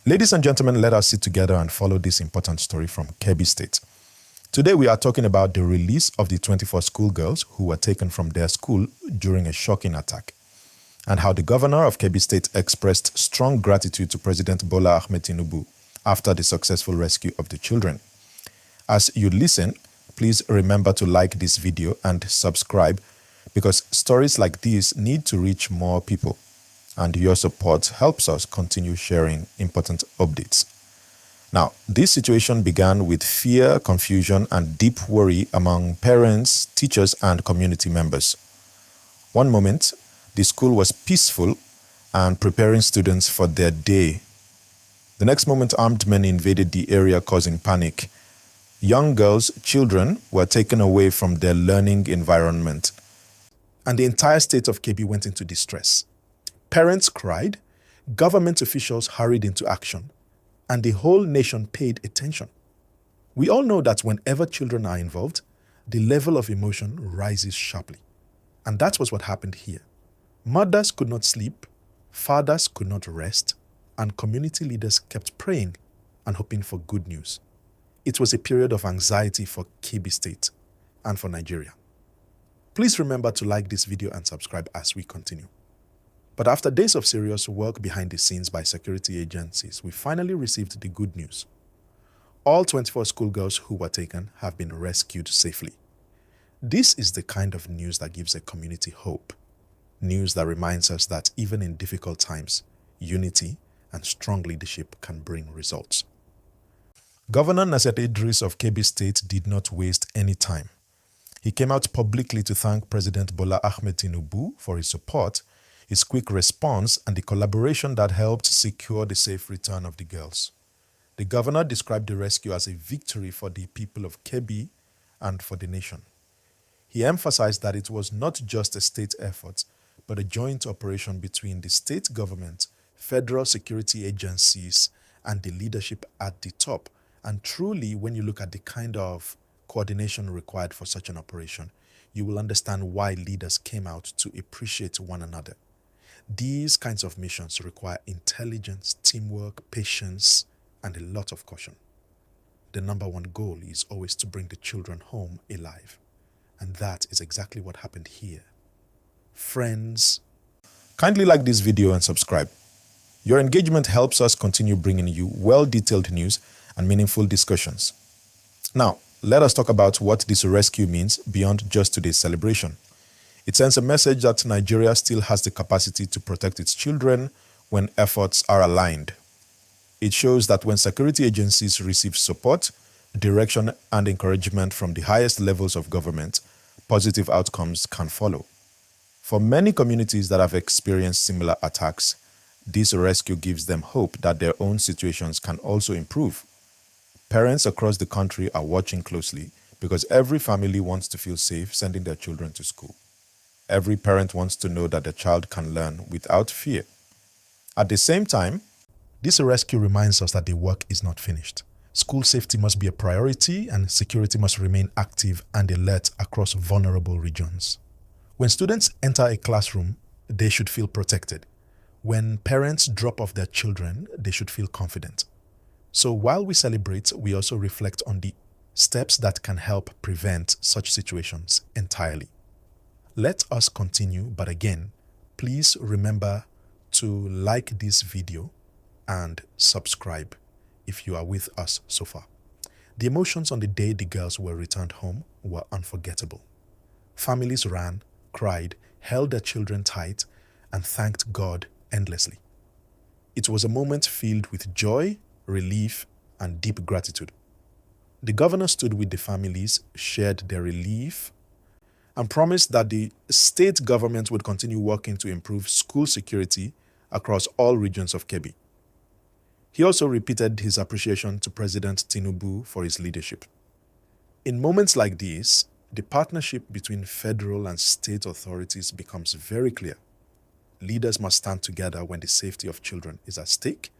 Ladies and gentlemen, let us sit together and follow this important story from Kebbi State. Today we are talking about the release of the 24 schoolgirls who were taken from their school during a shocking attack, and how the governor of Kebbi State expressed strong gratitude to President Bola Ahmed Tinubu after the successful rescue of the children. As you listen, please remember to like this video and subscribe, because stories like these need to reach more people, and your support helps us continue sharing important updates. Now, this situation began with fear, confusion, and deep worry among parents, teachers, and community members. One moment, the school was peaceful and preparing students for their day. The next moment, armed men invaded the area, causing panic. Young girls, children, were taken away from their learning environment, and the entire state of Kebbi went into distress. Parents cried, government officials hurried into action, and the whole nation paid attention. We all know that whenever children are involved, the level of emotion rises sharply. And that was what happened here. Mothers could not sleep, fathers could not rest, and community leaders kept praying and hoping for good news. It was a period of anxiety for Kebbi State and for Nigeria. Please remember to like this video and subscribe as we continue. But after days of serious work behind the scenes by security agencies, we finally received the good news. All 24 schoolgirls who were taken have been rescued safely. This is the kind of news that gives a community hope. News that reminds us that even in difficult times, unity and strong leadership can bring results. Governor Nasir Idris of Kebbi State did not waste any time. He came out publicly to thank President Bola Ahmed Tinubu for his support, his quick response, and the collaboration that helped secure the safe return of the girls. The governor described the rescue as a victory for the people of Kebbi and for the nation. He emphasized that it was not just a state effort, but a joint operation between the state government, federal security agencies, and the leadership at the top. And truly, when you look at the kind of coordination required for such an operation, you will understand why leaders came out to appreciate one another. These kinds of missions require intelligence, teamwork, patience, and a lot of caution. The number one goal is always to bring the children home alive. And that is exactly what happened here. Friends, kindly like this video and subscribe. Your engagement helps us continue bringing you well-detailed news and meaningful discussions. Now, let us talk about what this rescue means beyond just today's celebration. It sends a message that Nigeria still has the capacity to protect its children when efforts are aligned. It shows that when security agencies receive support, direction, and encouragement from the highest levels of government, positive outcomes can follow. For many communities that have experienced similar attacks, this rescue gives them hope that their own situations can also improve. Parents across the country are watching closely because every family wants to feel safe sending their children to school. Every parent wants to know that their child can learn without fear. At the same time, this rescue reminds us that the work is not finished. School safety must be a priority, and security must remain active and alert across vulnerable regions. When students enter a classroom, they should feel protected. When parents drop off their children, they should feel confident. So while we celebrate, we also reflect on the steps that can help prevent such situations entirely. Let us continue, but again, please remember to like this video and subscribe if you are with us so far. The emotions on the day the girls were returned home were unforgettable. Families ran, cried, held their children tight, and thanked God endlessly. It was a moment filled with joy, relief, and deep gratitude. The governor stood with the families, shared their relief, and promised that the state government would continue working to improve school security across all regions of Kebbi. He also repeated his appreciation to President Tinubu for his leadership. In moments like these, the partnership between federal and state authorities becomes very clear. Leaders must stand together when the safety of children is at stake,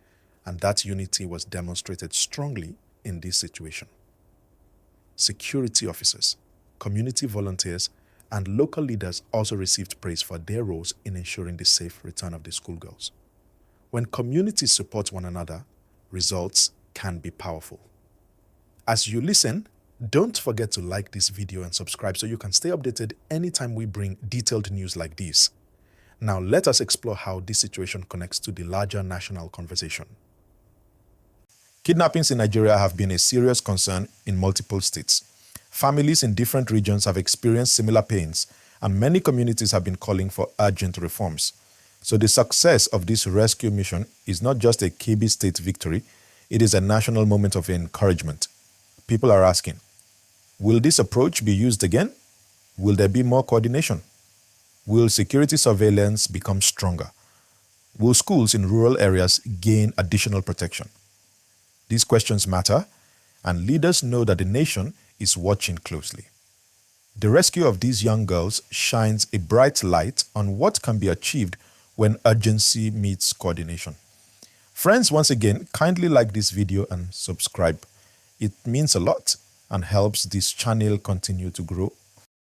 and that unity was demonstrated strongly in this situation. Security officers, community volunteers, and local leaders also received praise for their roles in ensuring the safe return of the schoolgirls. When communities support one another, results can be powerful. As you listen, don't forget to like this video and subscribe so you can stay updated anytime we bring detailed news like this. Now let us explore how this situation connects to the larger national conversation. Kidnappings in Nigeria have been a serious concern in multiple states. Families in different regions have experienced similar pains, and many communities have been calling for urgent reforms. So the success of this rescue mission is not just a Kebbi State victory, it is a national moment of encouragement. People are asking, will this approach be used again? Will there be more coordination? Will security surveillance become stronger? Will schools in rural areas gain additional protection? These questions matter, and leaders know that the nation is watching closely. The rescue of these young girls shines a bright light on what can be achieved when urgency meets coordination. Friends, once again, kindly like this video and subscribe. It means a lot and helps this channel continue to grow